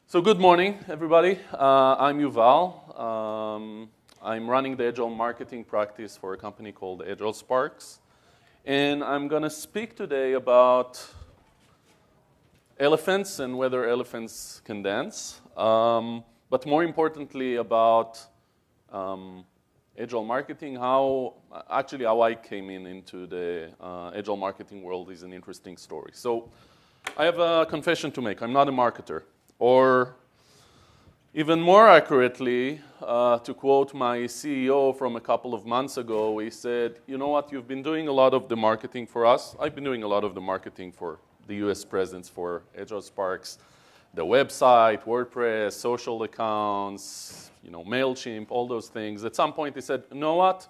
So good morning, everybody. I'm Yuval. I'm running the Agile Marketing practice for a company called AgileSparks. And I'm going to speak today about elephants and whether elephants can dance. But more importantly about Agile Marketing, how I came into the Agile Marketing world is an interesting story. So I have a confession to make. I'm not a marketer. Or even more accurately, to quote my CEO from a couple of months ago, he said, you know what, you've been doing a lot of the marketing for us. I've been doing a lot of the marketing for the US presence for AgileSparks, the website, WordPress, social accounts, MailChimp, all those things. At some point he said, you know what,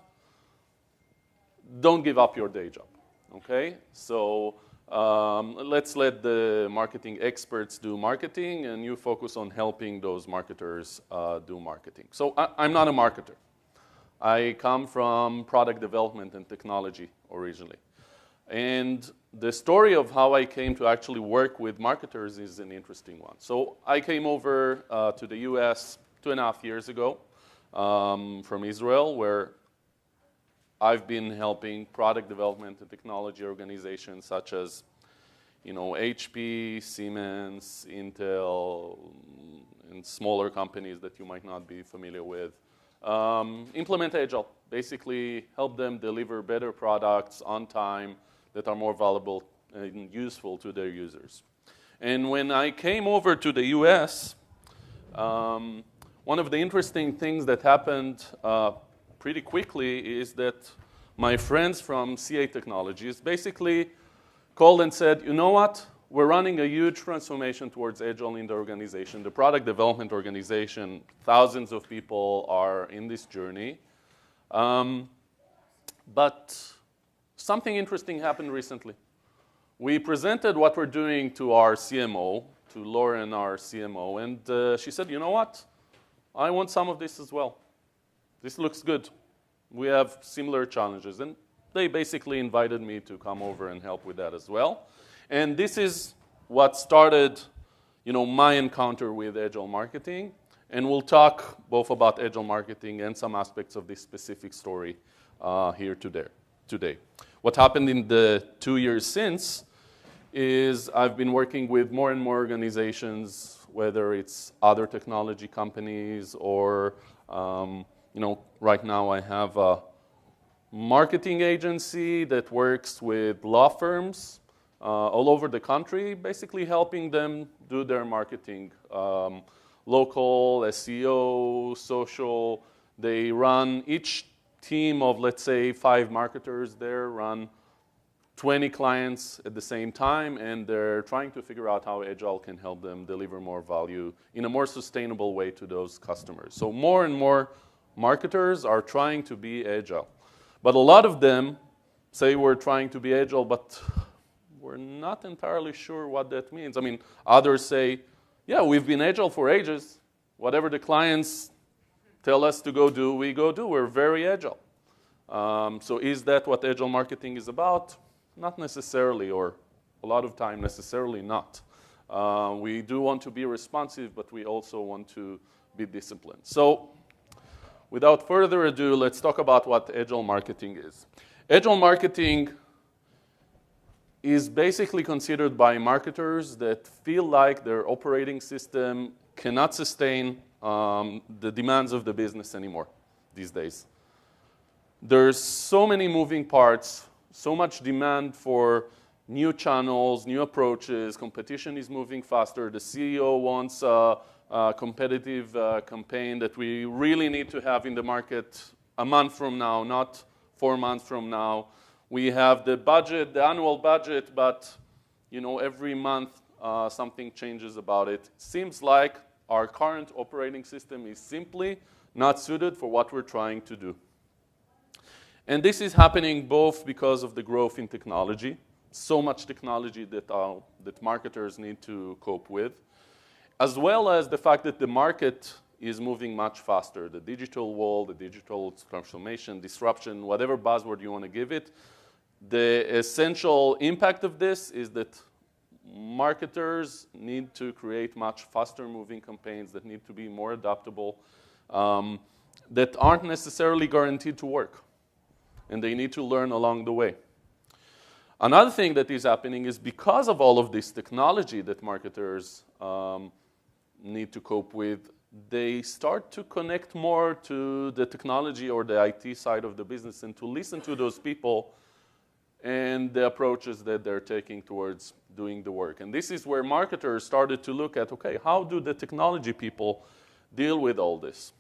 don't give up your day job, okay? So let's let the marketing experts do marketing, and you focus on helping those marketers do marketing. So I'm not a marketer. I come from product development and technology originally. And the story of how I came to actually work with marketers is an interesting one. So I came over to the US 2.5 years ago from Israel, where I've been helping product development and technology organizations such as, HP, Siemens, Intel, and smaller companies that you might not be familiar with, implement Agile. Basically, help them deliver better products on time that are more valuable and useful to their users. And when I came over to the US, one of the interesting things that happened pretty quickly is that my friends from CA Technologies basically called and said, you know what, we're running a huge transformation towards Agile in the organization. The product development organization, thousands of people are in this journey. But something interesting happened recently. We presented what we're doing to our CMO, to Lauren, our CMO, and she said, you know what, I want some of this as well. This looks good. We have similar challenges. And they basically invited me to come over and help with that as well. And this is what started, my encounter with Agile Marketing. And we'll talk both about Agile Marketing and some aspects of this specific story here today. What happened in the 2 years since is I've been working with more and more organizations, whether it's other technology companies or right now I have a marketing agency that works with law firms all over the country, basically helping them do their marketing. Local, SEO, social. They run each team of, let's say, 5 marketers there, run 20 clients at the same time, and they're trying to figure out how Agile can help them deliver more value in a more sustainable way to those customers. So more and more marketers are trying to be Agile. But a lot of them say we're trying to be Agile, but we're not entirely sure what that means. I mean, others say, yeah, we've been Agile for ages. Whatever the clients tell us to go do, we go do. We're very Agile. So is that what Agile Marketing is about? Not necessarily, or a lot of time necessarily not. We do want to be responsive, but we also want to be disciplined. So without further ado, let's talk about what Agile Marketing is. Agile Marketing is basically considered by marketers that feel like their operating system cannot sustain the demands of the business anymore these days. There's so many moving parts, so much demand for new channels, new approaches. Competition is moving faster. The CEO wants a competitive campaign that we really need to have in the market a month from now, not 4 months from now. We have the budget, the annual budget, but every month something changes about it. Seems like our current operating system is simply not suited for what we're trying to do. And this is happening both because of the growth in technology, so much technology that marketers need to cope with, as well as the fact that the market is moving much faster. The digital world, the digital transformation, disruption, whatever buzzword you want to give it, the essential impact of this is that marketers need to create much faster moving campaigns that need to be more adaptable, that aren't necessarily guaranteed to work. And they need to learn along the way. Another thing that is happening is because of all of this technology that marketers need to cope with, they start to connect more to the technology or the IT side of the business and to listen to those people and the approaches that they're taking towards doing the work. And this is where marketers started to look at, okay, how do the technology people deal with all this?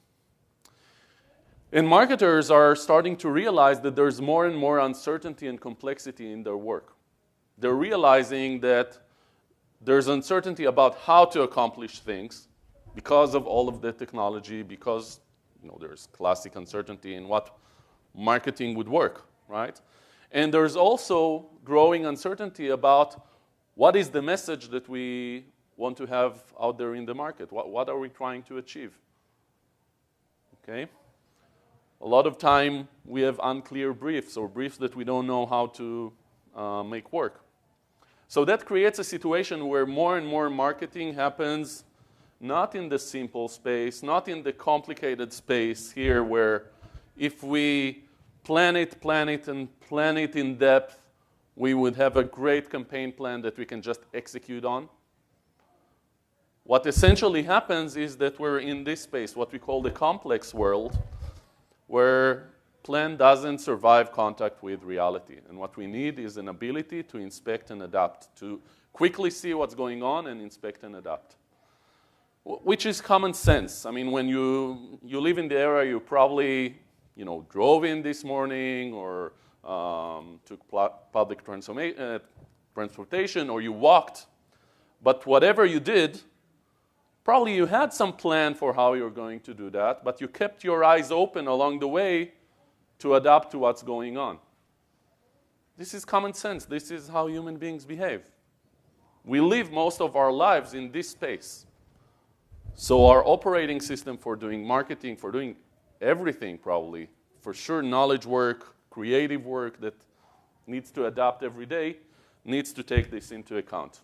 And marketers are starting to realize that there's more and more uncertainty and complexity in their work. They're realizing that there's uncertainty about how to accomplish things because of all of the technology, because there's classic uncertainty in what marketing would work, right? And there's also growing uncertainty about what is the message that we want to have out there in the market. What are we trying to achieve? Okay? A lot of time we have unclear briefs or briefs that we don't know how to make work. So that creates a situation where more and more marketing happens not in the simple space, not in the complicated space here where if we plan it in depth, we would have a great campaign plan that we can just execute on. What essentially happens is that we're in this space, what we call the complex world, where plan doesn't survive contact with reality. And what we need is an ability to inspect and adapt, to quickly see what's going on and inspect and adapt. Which is common sense. I mean, when you live in the area, you probably drove in this morning or took public transportation or you walked. But whatever you did, probably you had some plan for how you're going to do that, but you kept your eyes open along the way to adapt to what's going on. This is common sense. This is how human beings behave. We live most of our lives in this space. So our operating system for doing marketing, for doing everything probably, for sure knowledge work, creative work that needs to adapt every day, needs to take this into account.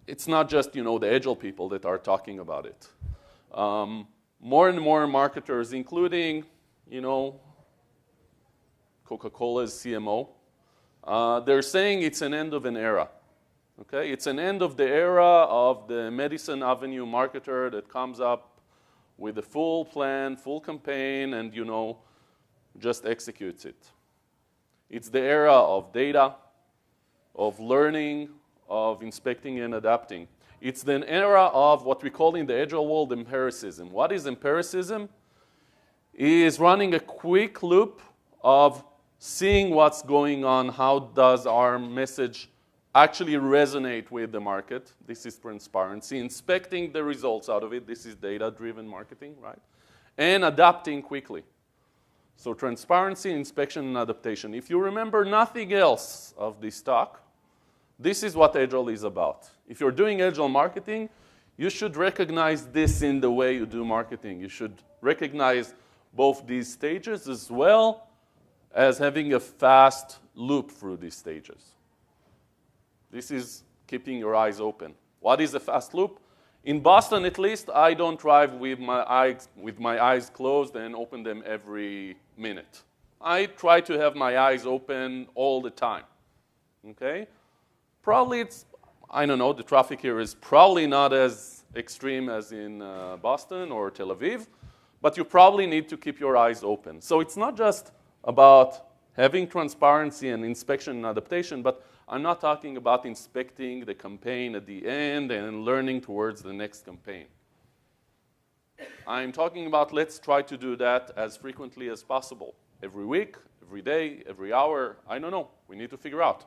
It's not just the Agile people that are talking about it. More and more marketers, including Coca-Cola's CMO, they're saying it's an end of an era. Okay, it's an end of the era of the Madison Avenue marketer that comes up with a full plan, full campaign, and just executes it. It's the era of data, of learning, of inspecting and adapting. It's the era of what we call in the Agile world empiricism. What is empiricism? Is running a quick loop of seeing what's going on, how does our message actually resonate with the market. This is transparency. Inspecting the results out of it. This is data-driven marketing, right? And adapting quickly. So transparency, inspection, and adaptation. If you remember nothing else of this talk, this is what Agile is about. If you're doing Agile marketing, you should recognize this in the way you do marketing. You should recognize both these stages as well as having a fast loop through these stages. This is keeping your eyes open. What is a fast loop? In Boston, at least, I don't drive with my eyes closed and open them every minute. I try to have my eyes open all the time. Okay? Probably I don't know, the traffic here is probably not as extreme as in Boston or Tel Aviv, but you probably need to keep your eyes open. So it's not just about having transparency and inspection and adaptation, but I'm not talking about inspecting the campaign at the end and learning towards the next campaign. I'm talking about let's try to do that as frequently as possible. Every week, every day, every hour, I don't know. We need to figure out.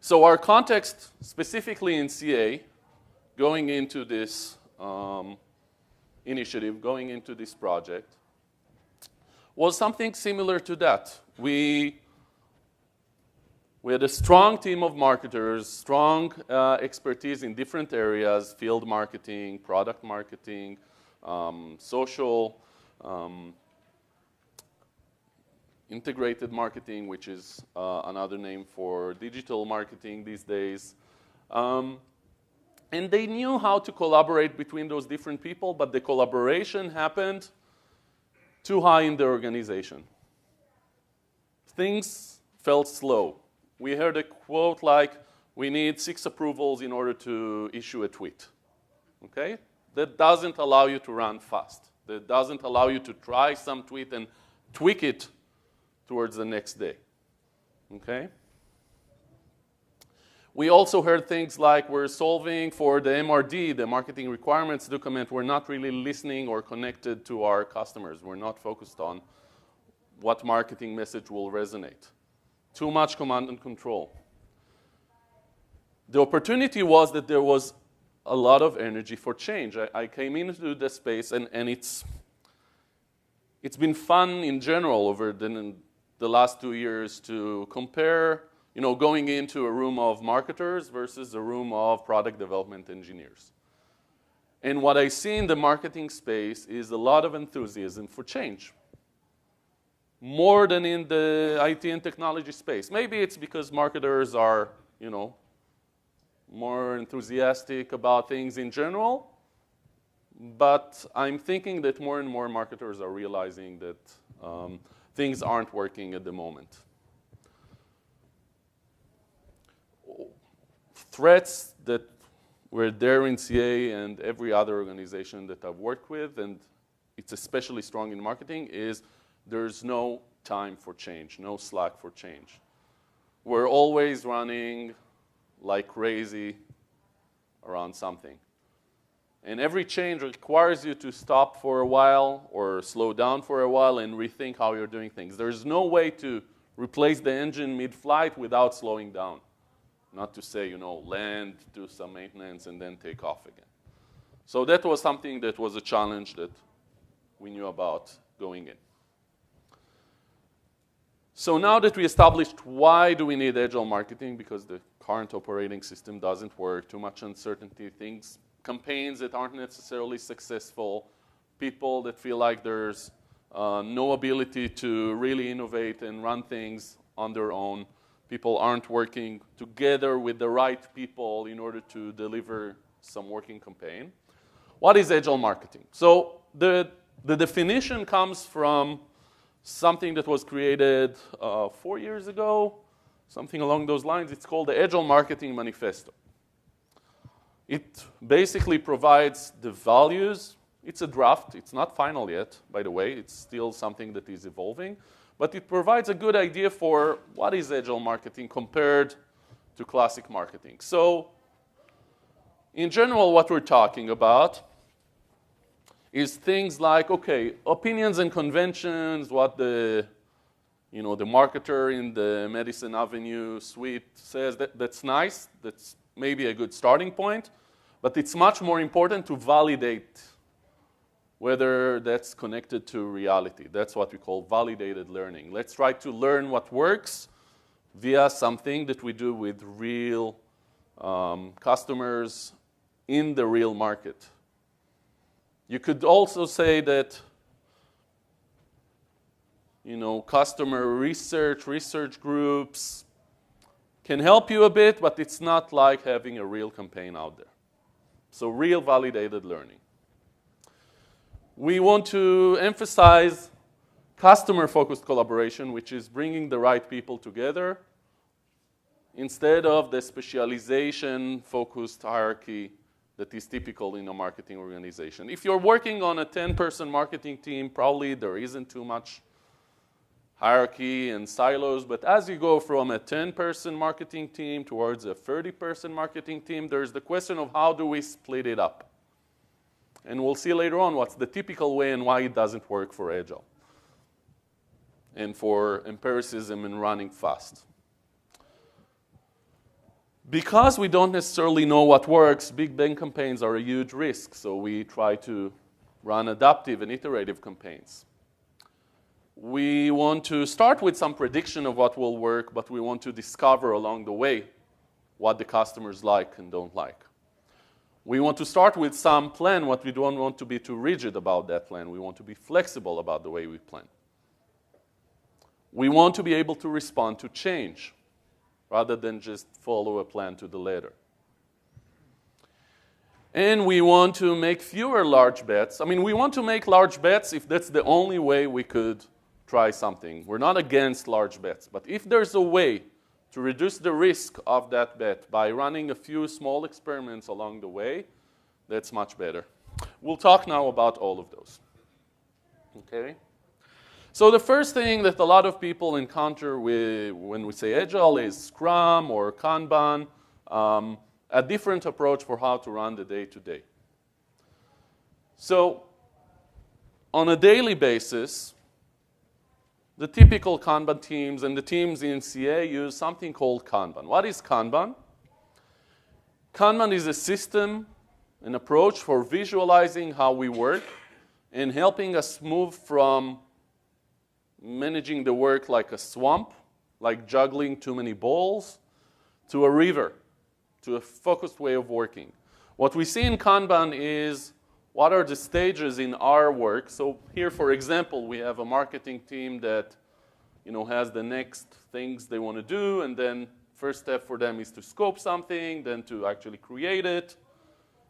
So our context, specifically in CA, going into this initiative, going into this project, was something similar to that. We had a strong team of marketers, strong expertise in different areas, field marketing, product marketing, social, integrated marketing, which is another name for digital marketing these days. And they knew how to collaborate between those different people, but the collaboration happened too high in the organization. Things felt slow. We heard a quote like, we need 6 approvals in order to issue a tweet. Okay? That doesn't allow you to run fast. That doesn't allow you to try some tweet and tweak it towards the next day. Okay? We also heard things like we're solving for the MRD, the marketing requirements document. We're not really listening or connected to our customers. We're not focused on what marketing message will resonate. Too much command and control. The opportunity was that there was a lot of energy for change. I came into the space, and it's been fun in general over the last 2 years to compare, going into a room of marketers versus a room of product development engineers. And what I see in the marketing space is a lot of enthusiasm for change, more than in the IT and technology space. Maybe it's because marketers are, more enthusiastic about things in general, but I'm thinking that more and more marketers are realizing that things aren't working at the moment. Threats that were there in CA and every other organization that I've worked with, and it's especially strong in marketing, is there's no time for change, no slack for change. We're always running like crazy around something. And every change requires you to stop for a while or slow down for a while and rethink how you're doing things. There's no way to replace the engine mid-flight without slowing down. Not to say, land, do some maintenance, and then take off again. So that was something that was a challenge that we knew about going in. So now that we established why do we need Agile marketing, because the current operating system doesn't work, too much uncertainty, campaigns that aren't necessarily successful, people that feel like there's no ability to really innovate and run things on their own. People aren't working together with the right people in order to deliver some working campaign. What is Agile marketing? So the definition comes from something that was created 4 years ago, something along those lines. It's called the Agile Marketing Manifesto. It basically provides the values. It's a draft. It's not final yet, by the way. It's still something that is evolving. But it provides a good idea for what is Agile marketing compared to classic marketing. So in general, what we're talking about is things like, okay, opinions and conventions, what the marketer in the Madison Avenue suite says, that's nice. That's maybe a good starting point. But it's much more important to validate whether that's connected to reality. That's what we call validated learning. Let's try to learn what works via something that we do with real customers in the real market. You could also say that customer research groups can help you a bit, but it's not like having a real campaign out there. So real validated learning. We want to emphasize customer-focused collaboration, which is bringing the right people together instead of the specialization-focused hierarchy that is typical in a marketing organization. If you're working on a 10-person marketing team, probably there isn't too much hierarchy and silos. But as you go from a 10-person marketing team towards a 30-person marketing team, there's the question of how do we split it up? And we'll see later on what's the typical way and why it doesn't work for Agile and for empiricism and running fast. Because we don't necessarily know what works, big bang campaigns are a huge risk. So we try to run adaptive and iterative campaigns. We want to start with some prediction of what will work, but we want to discover along the way what the customers like and don't like. We want to start with some plan, but we don't want to be too rigid about that plan. We want to be flexible about the way we plan. We want to be able to respond to change rather than just follow a plan to the letter. And we want to make fewer large bets. I mean, we want to make large bets if that's the only way we could try something. We're not against large bets. But if there's a way to reduce the risk of that bet by running a few small experiments along the way, that's much better. We'll talk now about all of those. Okay? So the first thing that a lot of people encounter when we say Agile is Scrum or Kanban, a different approach for how to run the day-to-day. So on a daily basis, the typical Kanban teams and the teams in CA use something called Kanban. What is Kanban? Kanban is a system, an approach for visualizing how we work and helping us move from managing the work like a swamp, like juggling too many balls, to a river, to a focused way of working. What we see in Kanban is what are the stages in our work. So here, for example, we have a marketing team that has the next things they want to do, and then first step for them is to scope something, then to actually create it,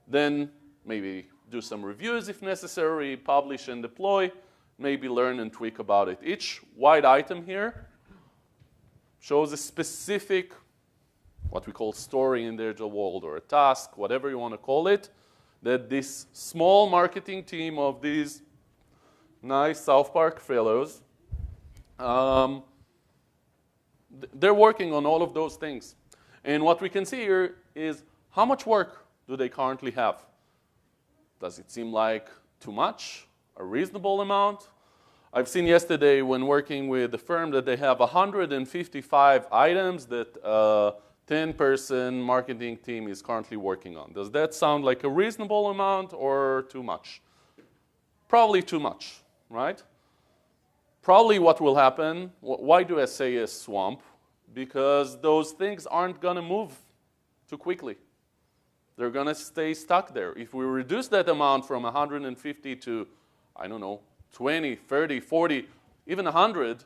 then maybe do some reviews if necessary, publish and deploy, maybe learn and tweak about it. Each white item here shows a specific, what we call story in the Agile world, or a task, whatever you want to call it, that this small marketing team of these nice South Park fellows, they're working on all of those things. And what we can see here is how much work do they currently have? Does it seem like too much? A reasonable amount? I've seen yesterday when working with the firm that they have 155 items that a 10-person marketing team is currently working on. Does that sound like a reasonable amount or too much? Probably too much, right? Probably what will happen, why do I say a swamp? Because those things aren't going to move too quickly. They're going to stay stuck there. If we reduce that amount from 150 to, I don't know, 20, 30, 40, even 100,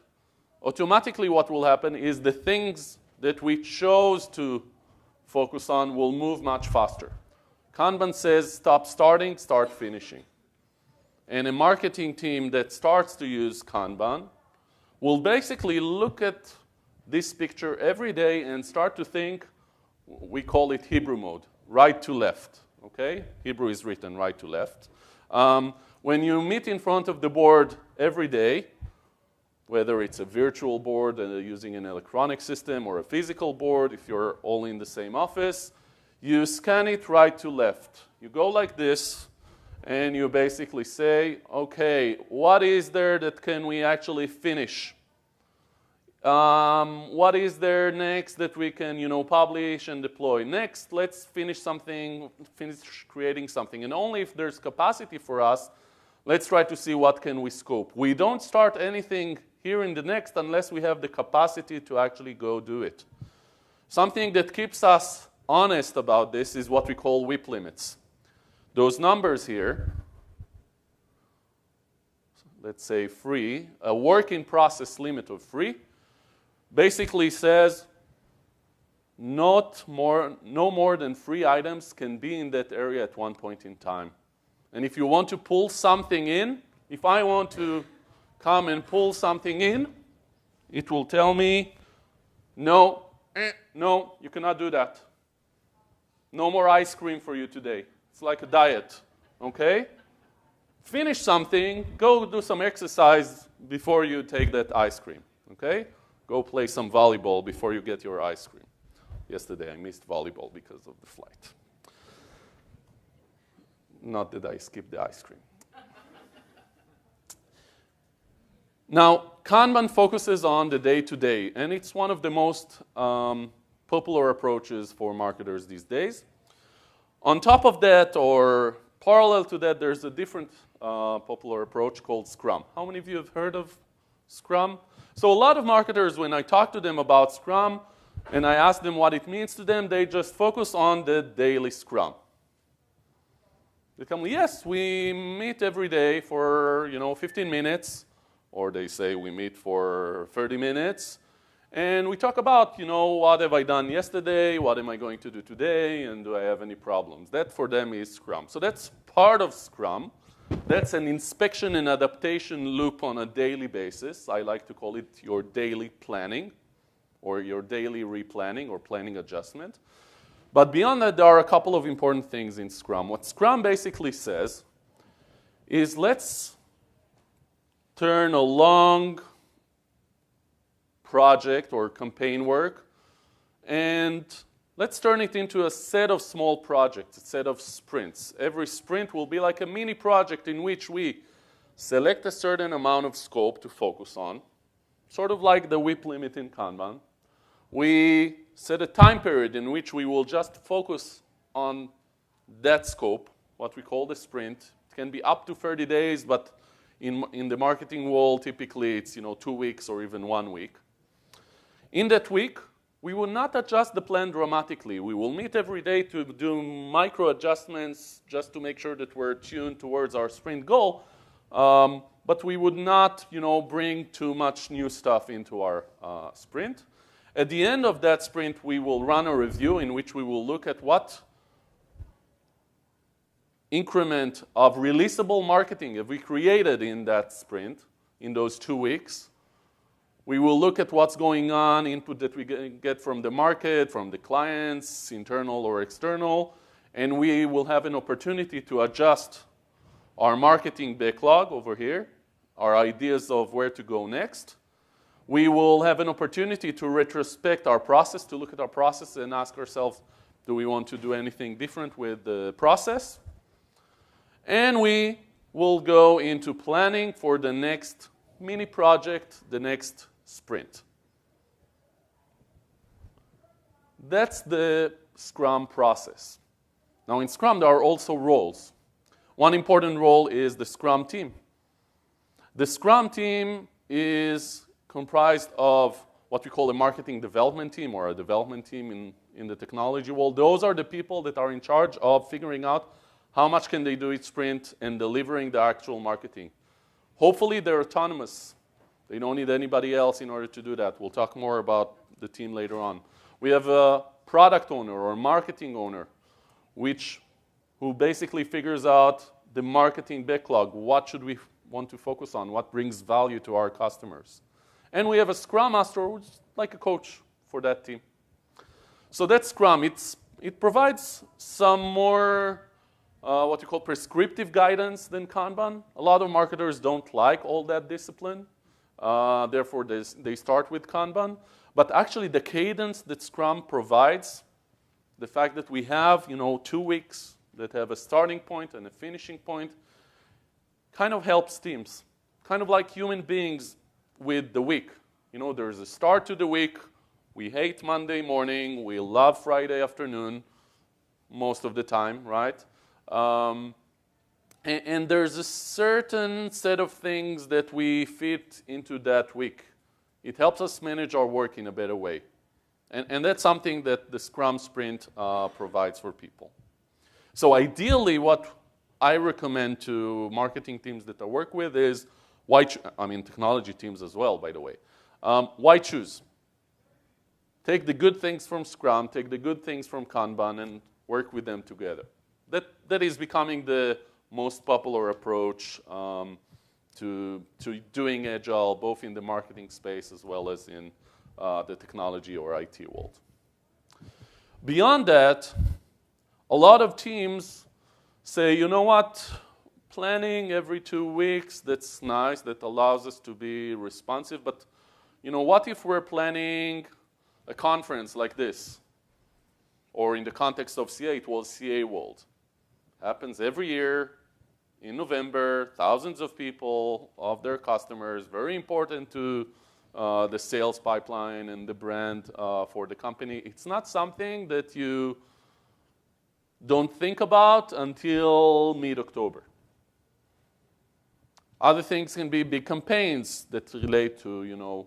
automatically what will happen is the things that we chose to focus on will move much faster. Kanban says stop starting, start finishing. And a marketing team that starts to use Kanban will basically look at this picture every day and start to think, we call it Hebrew mode, right to left. Okay? Hebrew is written right to left. When you meet in front of the board every day, whether it's a virtual board using an electronic system or a physical board, if you're all in the same office, you scan it right to left. You go like this, and you basically say, okay, what is there that can we actually finish? What is there next that we can, publish and deploy? Next, let's finish something, finish creating something. And only if there's capacity for us, let's try to see what can we scope. We don't start anything here in the next unless we have the capacity to actually go do it. Something that keeps us honest about this is what we call WIP limits. Those numbers here, let's say free, a work in process limit of free, basically says no more than 3 items can be in that area at one point in time. And if you want to pull something in, if I want to come and pull something in, it will tell me, no, you cannot do that. No more ice cream for you today. It's like a diet, okay? Finish something, go do some exercise before you take that ice cream, okay? Go play some volleyball before you get your ice cream. Yesterday I missed volleyball because of the flight. Not that I skipped the ice cream. Now, Kanban focuses on the day-to-day, and it's one of the most popular approaches for marketers these days. On top of that, or parallel to that, there's a different popular approach called Scrum. How many of you have heard of Scrum? So a lot of marketers, when I talk to them about Scrum, and I ask them what it means to them, they just focus on the daily Scrum. They tell me, yes, we meet every day for 15 minutes, or they say we meet for 30 minutes. And we talk about, what have I done yesterday, what am I going to do today, and do I have any problems? That for them is Scrum. So that's part of Scrum. That's an inspection and adaptation loop on a daily basis. I like to call it your daily planning, or your daily replanning or planning adjustment. But beyond that, there are a couple of important things in Scrum. What Scrum basically says is let's turn a long project or campaign work, and let's turn it into a set of small projects, a set of sprints. Every sprint will be like a mini project in which we select a certain amount of scope to focus on, sort of like the WIP limit in Kanban. We set a time period in which we will just focus on that scope, what we call the sprint. It can be up to 30 days, but in the marketing world, typically it's 2 weeks or even 1 week. In that week, we will not adjust the plan dramatically. We will meet every day to do micro adjustments just to make sure that we're tuned towards our sprint goal. But we would not, bring too much new stuff into our sprint. At the end of that sprint, we will run a review in which we will look at what increment of releasable marketing have we created in that sprint, in those 2 weeks. We will look at what's going on, input that we get from the market, from the clients, internal or external, and we will have an opportunity to adjust our marketing backlog over here, our ideas of where to go next. We will have an opportunity to retrospect our process, to look at our process and ask ourselves, do we want to do anything different with the process? And we will go into planning for the next mini project, the next sprint. That's the Scrum process. Now in Scrum, there are also roles. One important role is the Scrum team. The Scrum team is comprised of what we call a marketing development team or a development team in the technology world. Those are the people that are in charge of figuring out how much can they do each sprint and delivering the actual marketing. Hopefully they're autonomous. They don't need anybody else in order to do that. We'll talk more about the team later on. We have a product owner or marketing owner, who basically figures out the marketing backlog. What should we want to focus on? What brings value to our customers? And we have a Scrum Master, who's like a coach for that team. So that's Scrum. It provides some more what you call prescriptive guidance than Kanban. A lot of marketers don't like all that discipline. Therefore, they start with Kanban. But actually, the cadence that Scrum provides, the fact that we have 2 weeks that have a starting point and a finishing point, kind of helps teams. Kind of like human beings with the week. There's a start to the week. We hate Monday morning. We love Friday afternoon most of the time, right? And there's a certain set of things that we fit into that week. It helps us manage our work in a better way. And that's something that the Scrum Sprint provides for people. So ideally, what I recommend to marketing teams that I work with is, technology teams as well, by the way. Why choose? Take the good things from Scrum, take the good things from Kanban, and work with them together. That is becoming the most popular approach to doing Agile, both in the marketing space as well as in the technology or IT world. Beyond that, a lot of teams say, you know what, planning every 2 weeks, that's nice, that allows us to be responsive, but what if we're planning a conference like this? Or in the context of CA, it was CA World. Happens every year in November, thousands of people, of their customers, very important to the sales pipeline and the brand for the company. It's not something that you don't think about until mid-October. Other things can be big campaigns that relate to,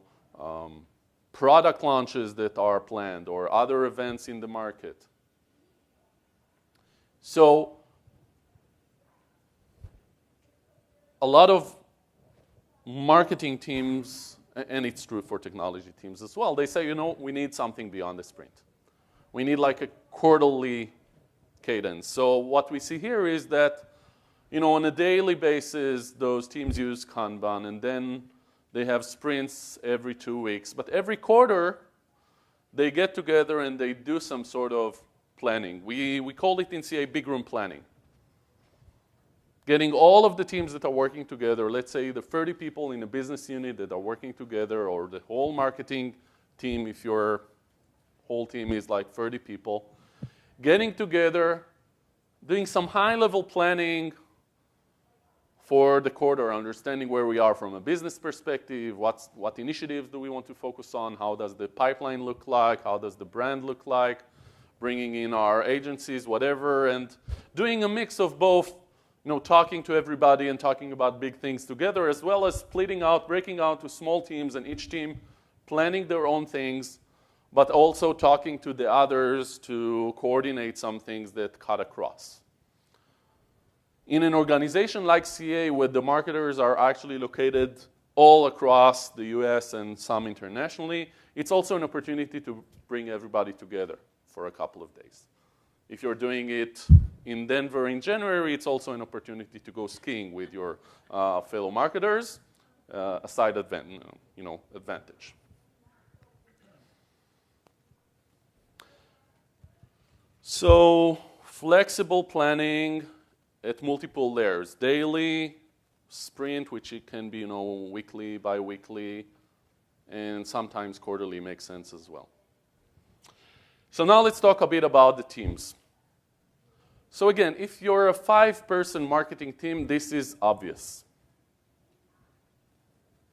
product launches that are planned or other events in the market. So a lot of marketing teams, and it's true for technology teams as well, they say, you know, we need something beyond the sprint. We need like a quarterly cadence. So what we see here is that, you know, on a daily basis, those teams use Kanban, and then they have sprints every 2 weeks. But every quarter, they get together and they do some sort of planning. We call it in CA big room planning. Getting all of the teams that are working together, let's say the 30 people in a business unit that are working together, or the whole marketing team, if your whole team is like 30 people, getting together, doing some high-level planning for the quarter, understanding where we are from a business perspective, what initiatives do we want to focus on, how does the pipeline look like, how does the brand look like, bringing in our agencies, whatever, and doing a mix of both, you know, talking to everybody and talking about big things together, as well as splitting out, breaking out to small teams, and each team planning their own things, but also talking to the others to coordinate some things that cut across. In an organization like CA, where the marketers are actually located all across the US and some internationally, it's also an opportunity to bring everybody together for a couple of days. If you're doing it in Denver in January, it's also an opportunity to go skiing with your fellow marketers, a side advantage. So flexible planning at multiple layers, daily, sprint, which it can be, you know, weekly, bi-weekly, and sometimes quarterly makes sense as well. So now let's talk a bit about the teams. So again, if you're a 5-person marketing team, this is obvious.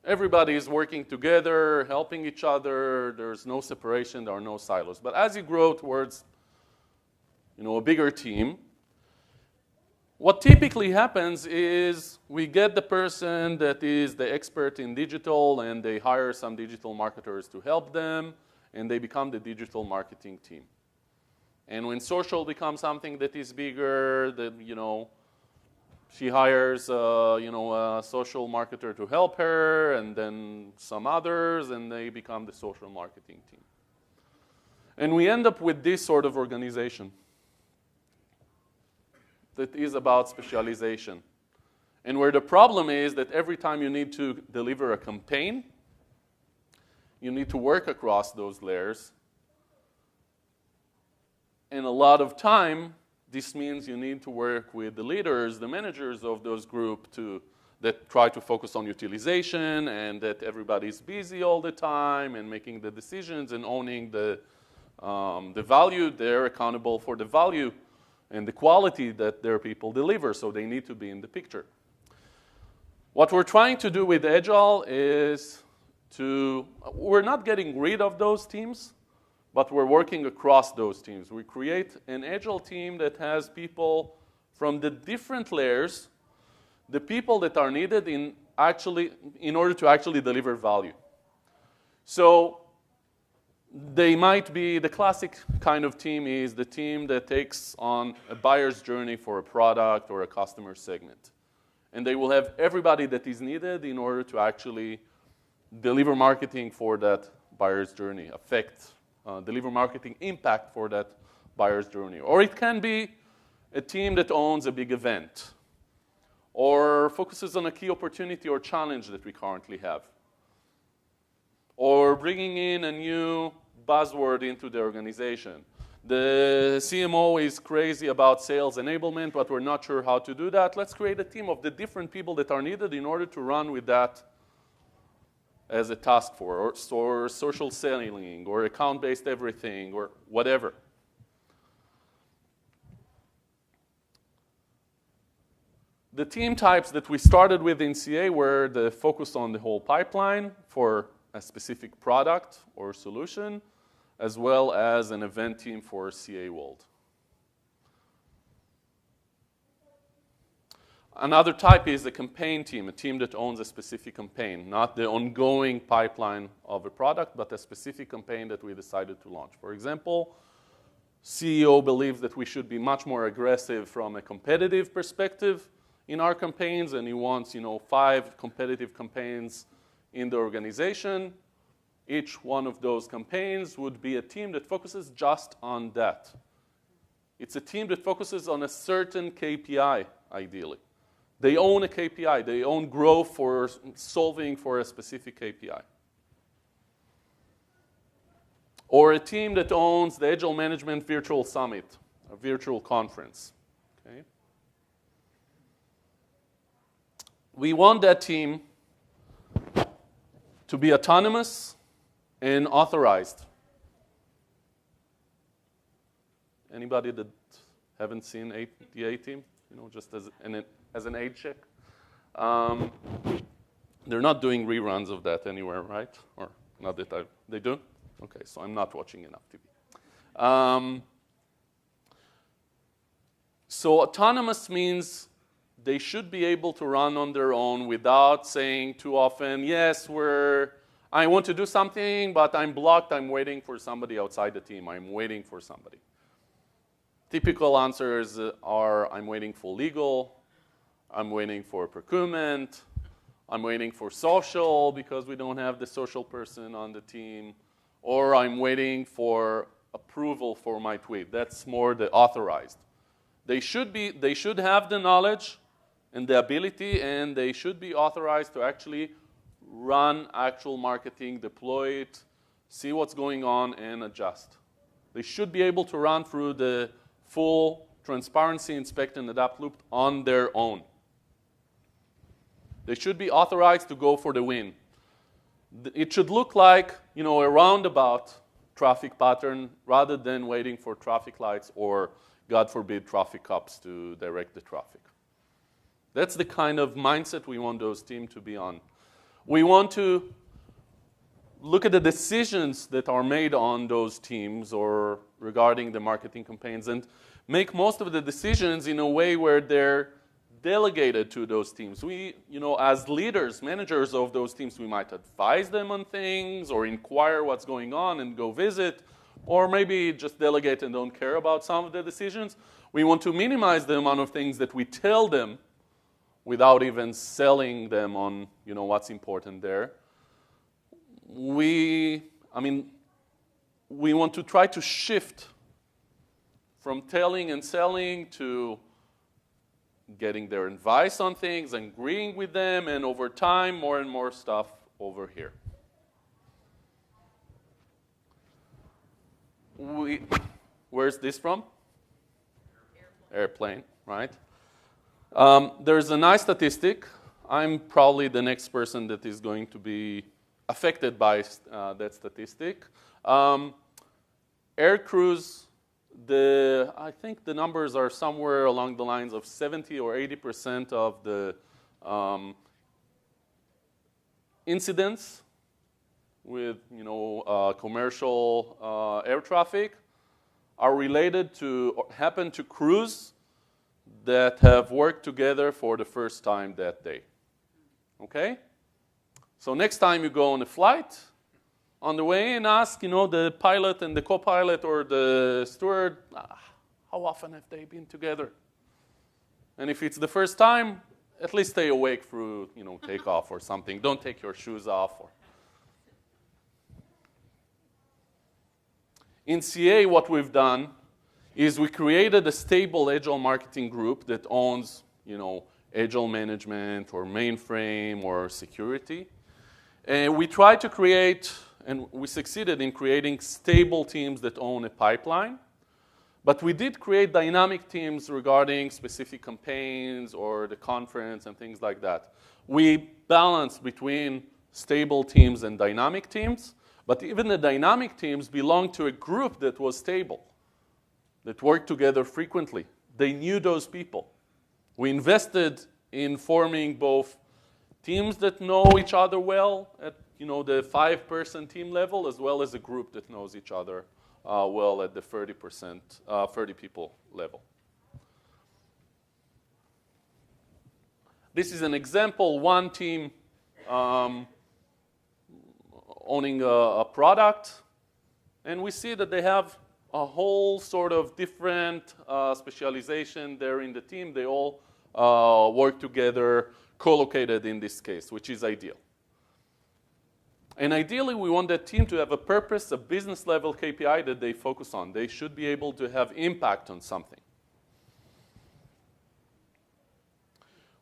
Everybody is working together, helping each other. There's no separation, there are no silos. But as you grow towards, you know, a bigger team, what typically happens is we get the person that is the expert in digital, and they hire some digital marketers to help them, and they become the digital marketing team. And when social becomes something that is bigger, then, you know, she hires a social marketer to help her, and then some others, and they become the social marketing team. And we end up with this sort of organization that is about specialization. And where the problem is that every time you need to deliver a campaign, you need to work across those layers. And a lot of time, this means you need to work with the leaders, the managers of those groups that try to focus on utilization, and that everybody's busy all the time and making the decisions and owning the value. They're accountable for the value and the quality that their people deliver, so they need to be in the picture. What we're trying to do with Agile is we're not getting rid of those teams, but we're working across those teams. We create an Agile team that has people from the different layers, the people that are needed in order to actually deliver value. So they might be, the classic kind of team is the team that takes on a buyer's journey for a product or a customer segment. And they will have everybody that is needed in order to actually deliver marketing for that buyer's journey, deliver marketing impact for that buyer's journey. Or it can be a team that owns a big event or focuses on a key opportunity or challenge that we currently have, or bringing in a new buzzword into the organization. The CMO is crazy about sales enablement, but we're not sure how to do that. Let's create a team of the different people that are needed in order to run with that as a task force, or social selling, or account-based everything, or whatever. The team types that we started with in CA were the focus on the whole pipeline for a specific product or solution, as well as an event team for CA World. Another type is a campaign team, a team that owns a specific campaign, not the ongoing pipeline of a product, but a specific campaign that we decided to launch. For example, CEO believes that we should be much more aggressive from a competitive perspective in our campaigns, and he wants 5 competitive campaigns in the organization. Each one of those campaigns would be a team that focuses just on that. It's a team that focuses on a certain KPI, ideally. They own a KPI. They own growth for solving for a specific KPI. Or a team that owns the Agile Management Virtual Summit, a virtual conference. Okay? We want that team to be autonomous and authorized. Anybody that haven't seen the A-Team? Just as an age check? They're not doing reruns of that anywhere, right? Or not that they do? Okay, so I'm not watching enough TV. So autonomous means they should be able to run on their own without saying too often, yes, I want to do something, but I'm blocked. I'm waiting for somebody outside the team. I'm waiting for somebody. Typical answers are, I'm waiting for legal. I'm waiting for procurement. I'm waiting for social because we don't have the social person on the team. Or I'm waiting for approval for my tweet. That's more the authorized. They should have the knowledge and the ability, and they should be authorized to actually run actual marketing, deploy it, see what's going on, and adjust. They should be able to run through the full transparency, inspect, and adapt loop on their own. They should be authorized to go for the win. It should look like, a roundabout traffic pattern rather than waiting for traffic lights or, God forbid, traffic cops to direct the traffic. That's the kind of mindset we want those teams to be on. We want to look at the decisions that are made on those teams or regarding the marketing campaigns and make most of the decisions in a way where they're delegated to those teams. We, as leaders, managers of those teams, we might advise them on things or inquire what's going on and go visit, or maybe just delegate and don't care about some of the decisions. We want to minimize the amount of things that we tell them without even selling them on, what's important there. We want to try to shift from telling and selling to getting their advice on things, agreeing with them, and over time, more and more stuff over here. Where's this from? Airplane, right? There's a nice statistic. I'm probably the next person that is going to be affected by that statistic. Aircrews, I think the numbers are somewhere along the lines of 70 or 80% of the incidents with commercial air traffic are related to or happen to crews that have worked together for the first time that day. Okay? So next time you go on a flight, on the way and ask, the pilot and the co-pilot or the steward, how often have they been together? And if it's the first time, at least stay awake through, takeoff or something. Don't take your shoes off. In CA, what we've done is we created a stable Agile marketing group that owns, Agile management or mainframe or security. And we tried to create, and we succeeded in creating stable teams that own a pipeline. But we did create dynamic teams regarding specific campaigns or the conference and things like that. We balanced between stable teams and dynamic teams, but even the dynamic teams belonged to a group that was stable, that worked together frequently. They knew those people. We invested in forming both teams that know each other well at the 5-person team level, as well as a group that knows each other well at the 30 people level. This is an example, one team owning a product, and we see that they have a whole sort of different specialization there in the team. They all work together, co-located in this case, which is ideal. And ideally, we want that team to have a purpose, a business level KPI that they focus on. They should be able to have impact on something.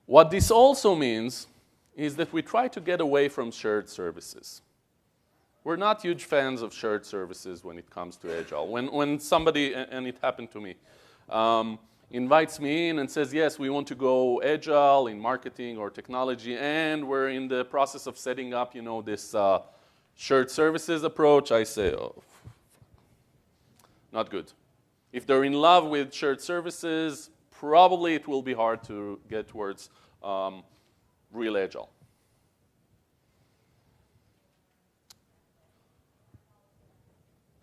What this also means is that we try to get away from shared services. We're not huge fans of shared services when it comes to Agile. When somebody, and it happened to me, invites me in and says, yes, we want to go Agile in marketing or technology, and we're in the process of setting up, this shared services approach, I say, oh, not good. If they're in love with shared services, probably it will be hard to get towards real Agile.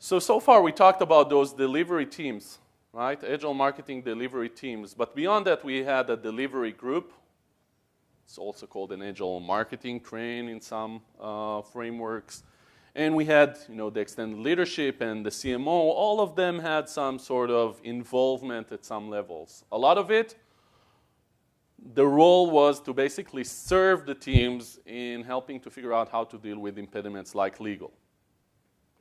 So far we talked about those delivery teams, right? Agile marketing delivery teams. But beyond that, we had a delivery group. It's also called an Agile marketing train in some frameworks. And we had, the extended leadership and the CMO. All of them had some sort of involvement at some levels. A lot of it, the role was to basically serve the teams in helping to figure out how to deal with impediments like legal.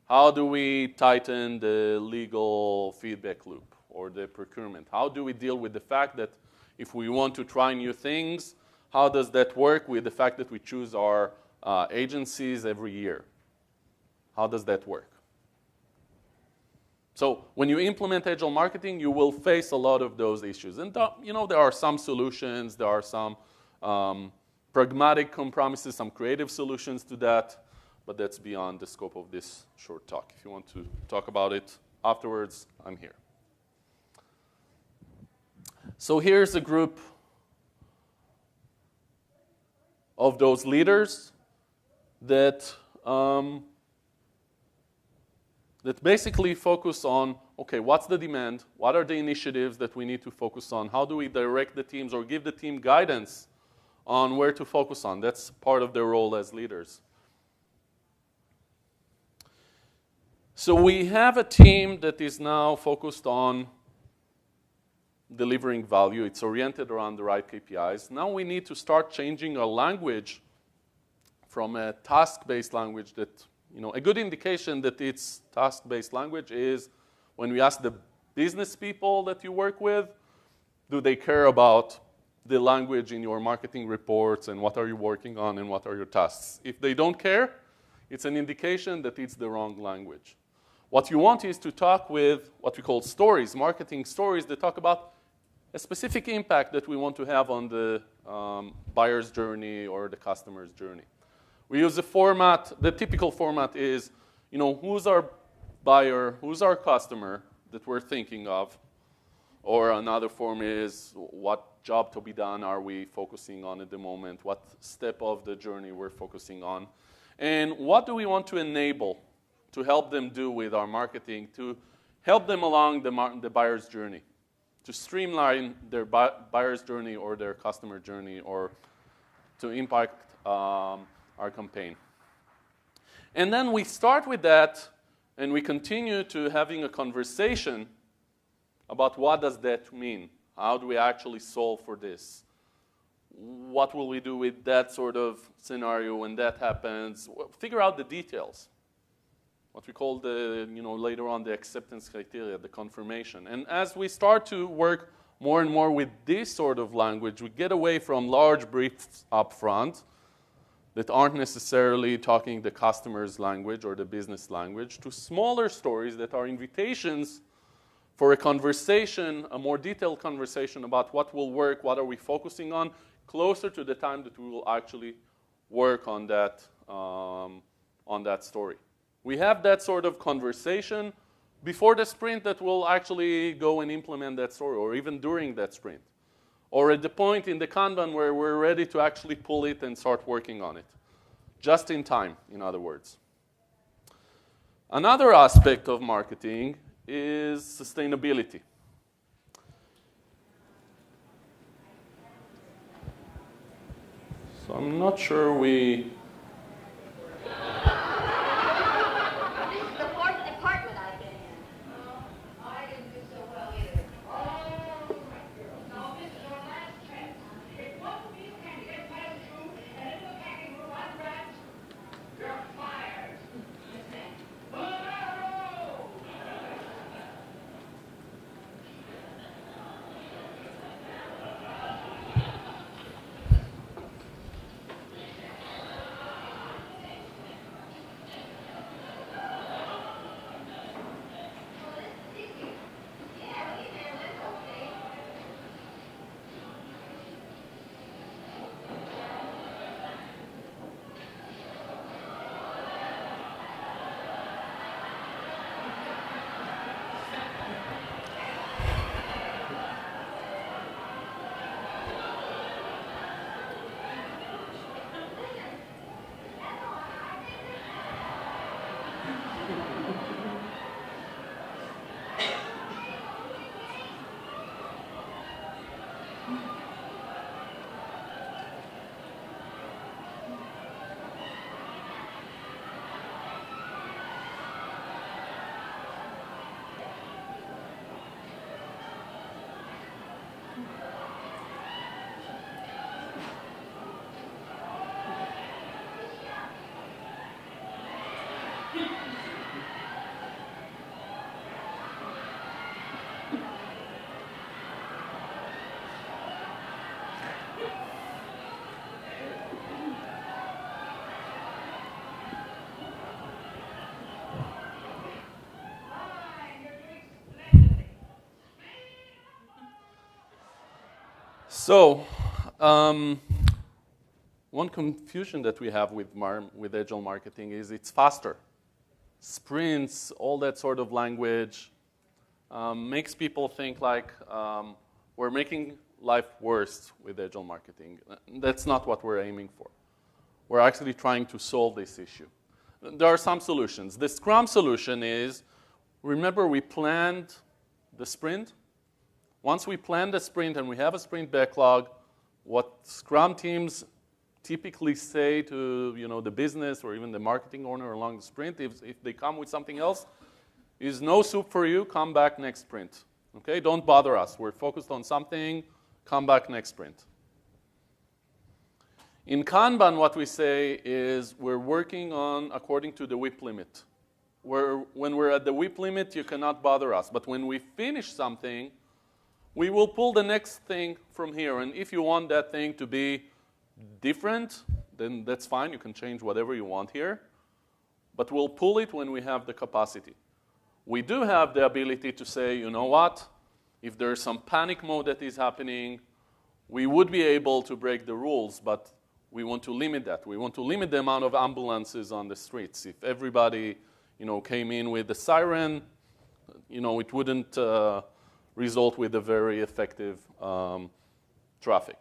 How do we tighten the legal feedback loop or the procurement? How do we deal with the fact that if we want to try new things, how does that work with the fact that we choose our agencies every year? How does that work? So when you implement Agile marketing, you will face a lot of those issues. And there are some solutions, there are some pragmatic compromises, some creative solutions to that. But that's beyond the scope of this short talk. If you want to talk about it afterwards, I'm here. So here's a group of those leaders that basically focus on, okay, what's the demand? What are the initiatives that we need to focus on? How do we direct the teams or give the team guidance on where to focus on? That's part of their role as leaders. So we have a team that is now focused on delivering value. It's oriented around the right KPIs. Now we need to start changing our language from a task-based language that, a good indication that it's task-based language is when we ask the business people that you work with, do they care about the language in your marketing reports and what are you working on and what are your tasks? If they don't care, it's an indication that it's the wrong language. What you want is to talk with what we call stories, marketing stories that talk about a specific impact that we want to have on the buyer's journey or the customer's journey. We use a format, the typical format is, who's our buyer, who's our customer that we're thinking of, or another form is what job to be done are we focusing on at the moment, what step of the journey we're focusing on, and what do we want to enable to help them do with our marketing, to help them along the buyer's journey, to streamline their buyer's journey or their customer journey, or to impact our campaign. And then we start with that, and we continue to having a conversation about what does that mean? How do we actually solve for this? What will we do with that sort of scenario when that happens? Figure out the details. What we call later on the acceptance criteria, the confirmation. And as we start to work more and more with this sort of language, we get away from large briefs up front that aren't necessarily talking the customer's language or the business language to smaller stories that are invitations for a conversation, a more detailed conversation about what will work, what are we focusing on, closer to the time that we will actually work on that story. We have that sort of conversation before the sprint that we'll actually go and implement that story, or even during that sprint, or at the point in the Kanban where we're ready to actually pull it and start working on it. Just in time, in other words. Another aspect of marketing is sustainability. So I'm not sure we... So, one confusion that we have with Agile Marketing is it's faster. Sprints, all that sort of language, makes people think like we're making life worse with Agile Marketing. That's not what we're aiming for. We're actually trying to solve this issue. There are some solutions. The Scrum Solution is, remember we planned the sprint? Once we plan the sprint and we have a sprint backlog, what Scrum teams typically say to the business or even the marketing owner along the sprint, if they come with something else, is no soup for you, come back next sprint. Okay, don't bother us. We're focused on something, come back next sprint. In Kanban, what we say is we're working on according to the WIP limit. When we're at the WIP limit, you cannot bother us. But when we finish something, we will pull the next thing from here. And if you want that thing to be different, then that's fine. You can change whatever you want here. But we'll pull it when we have the capacity. We do have the ability to say, you know what? If there's some panic mode that is happening, we would be able to break the rules, but we want to limit that. We want to limit the amount of ambulances on the streets. If everybody, came in with the siren, it wouldn't result with a very effective traffic.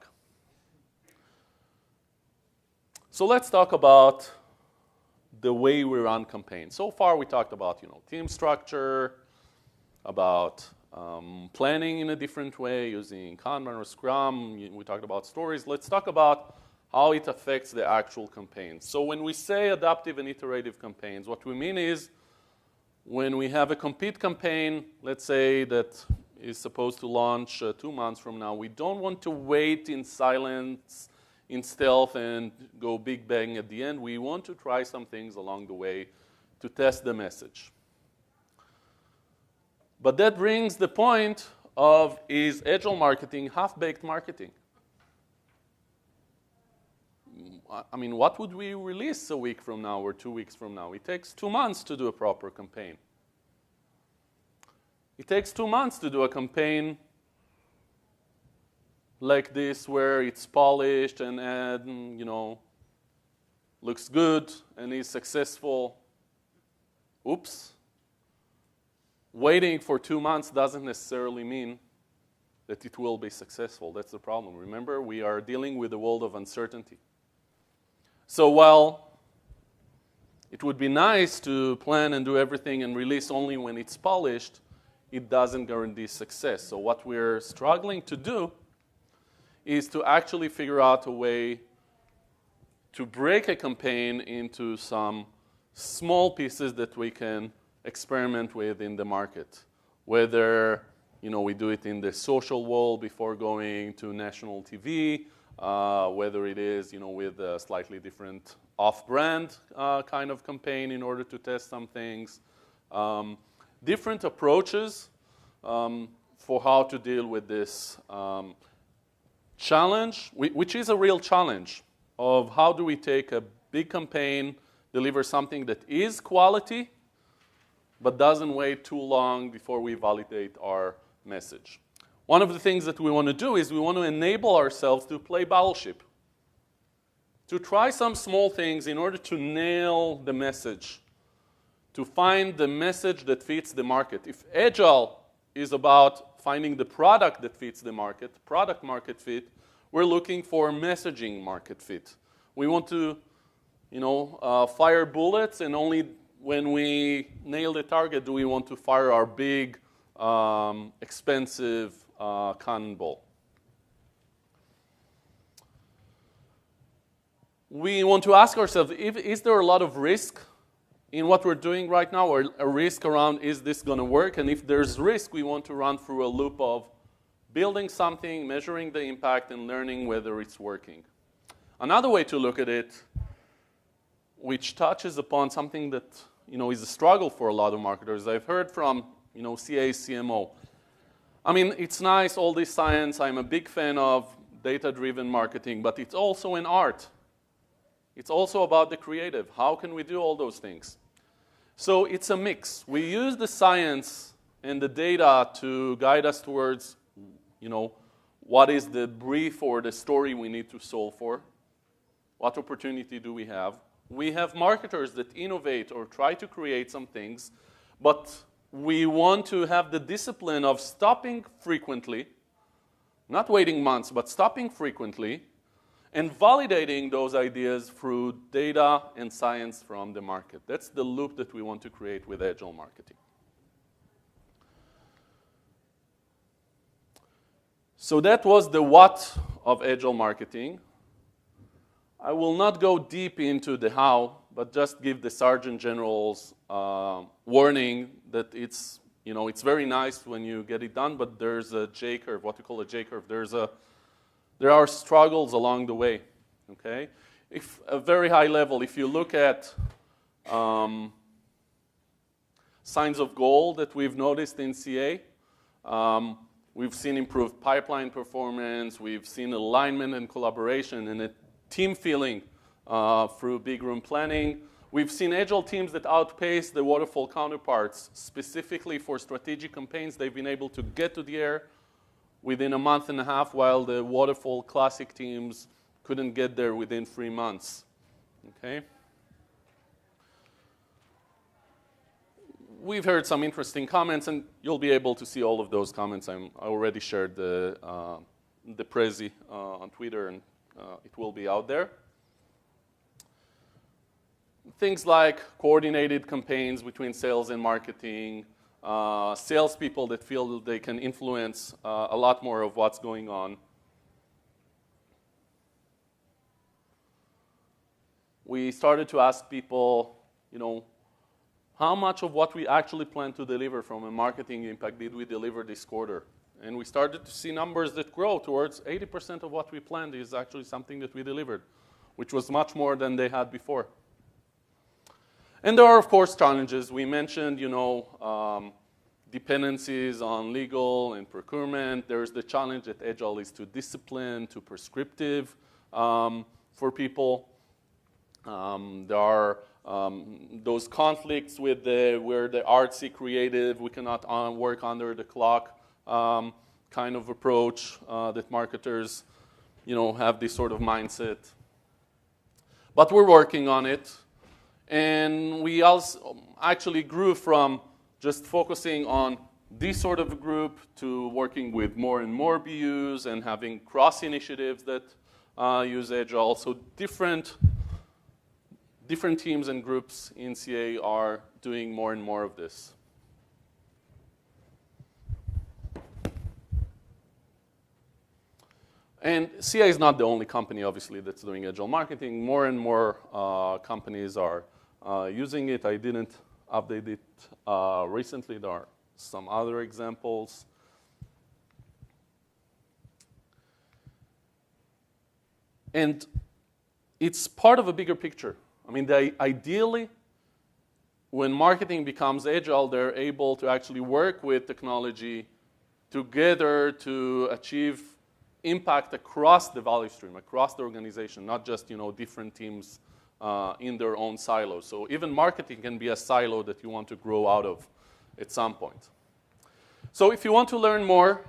So let's talk about the way we run campaigns. So far, we talked about team structure, about planning in a different way using Kanban or Scrum. We talked about stories. Let's talk about how it affects the actual campaigns. So when we say adaptive and iterative campaigns, what we mean is when we have a compete campaign, let's say that is supposed to launch 2 months from now, we don't want to wait in silence, in stealth, and go big bang at the end. We want to try some things along the way to test the message. But that brings the point of, is Agile marketing half-baked marketing? I mean, what would we release a week from now or 2 weeks from now? It takes 2 months to do a proper campaign. It takes 2 months to do a campaign like this, where it's polished and looks good and is successful. Oops. Waiting for 2 months doesn't necessarily mean that it will be successful. That's the problem. Remember, we are dealing with a world of uncertainty. So while it would be nice to plan and do everything and release only when it's polished, it doesn't guarantee success. So what we're struggling to do is to actually figure out a way to break a campaign into some small pieces that we can experiment with in the market. Whether we do it in the social world before going to national TV, whether it is with a slightly different off-brand kind of campaign in order to test some things. Different approaches for how to deal with this challenge, which is a real challenge of how do we take a big campaign, deliver something that is quality, but doesn't wait too long before we validate our message. One of the things that we want to do is we want to enable ourselves to play battleship, to try some small things in order to nail the message, to find the message that fits the market. If Agile is about finding the product that fits the market, product market fit, we're looking for messaging market fit. We want to, fire bullets, and only when we nail the target do we want to fire our big, expensive cannonball. We want to ask ourselves, is there a lot of risk in what we're doing right now, or a risk around, is this going to work? And if there's risk, we want to run through a loop of building something, measuring the impact, and learning whether it's working. Another way to look at it, which touches upon something that is a struggle for a lot of marketers. I've heard from CA, CMO. I mean, it's nice, all this science. I'm a big fan of data-driven marketing, but it's also an art. It's also about the creative. How can we do all those things? So it's a mix. We use the science and the data to guide us towards, what is the brief or the story we need to solve for? What opportunity do we have? We have marketers that innovate or try to create some things, but we want to have the discipline of stopping frequently, not waiting months, but stopping frequently, and validating those ideas through data and science from the market. That's the loop that we want to create with Agile Marketing. So that was the what of Agile Marketing. I will not go deep into the how, but just give the Sergeant General's warning that it's very nice when you get it done, but there's a J-curve, what we call a J-curve. There are struggles along the way, okay? If a very high level, if you look at signs of goal that we've noticed in CA, we've seen improved pipeline performance, we've seen alignment and collaboration and a team feeling through big room planning. We've seen Agile teams that outpace the waterfall counterparts. Specifically for strategic campaigns, they've been able to get to the air within a month and a half, while the waterfall classic teams couldn't get there within 3 months. Okay? We've heard some interesting comments, and you'll be able to see all of those comments. I already shared the Prezi on Twitter, and it will be out there. Things like coordinated campaigns between sales and marketing, salespeople that feel that they can influence a lot more of what's going on. We started to ask people, how much of what we actually plan to deliver from a marketing impact did we deliver this quarter? And we started to see numbers that grow towards 80% of what we planned is actually something that we delivered, which was much more than they had before. And there are, of course, challenges. We mentioned, dependencies on legal and procurement. There's the challenge that Agile is too disciplined, too prescriptive for people. There are those conflicts with where the artsy creative, we cannot work under the clock kind of approach that marketers, have this sort of mindset. But we're working on it. And we also actually grew from just focusing on this sort of group to working with more and more BUs and having cross initiatives that use Agile. So different teams and groups in CA are doing more and more of this. And CA is not the only company, obviously, that's doing Agile Marketing. More and more companies are using it. I didn't update it recently. There are some other examples. And it's part of a bigger picture. I mean, ideally, when marketing becomes Agile, they're able to actually work with technology together to achieve impact across the value stream, across the organization, not just different teams in their own silos. So even marketing can be a silo that you want to grow out of at some point. So if you want to learn more,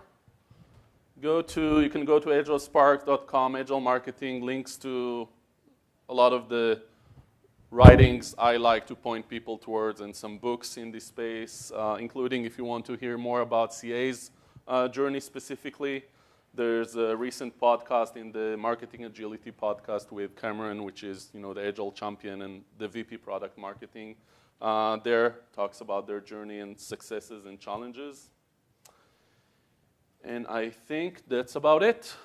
you can go to AgileSparks.com, Agile Marketing, links to a lot of the writings I like to point people towards and some books in this space, including if you want to hear more about CA's journey specifically. There's a recent podcast in the Marketing Agility podcast with Cameron, which is the Agile champion and the VP product marketing. There talks about their journey and successes and challenges. And I think that's about it.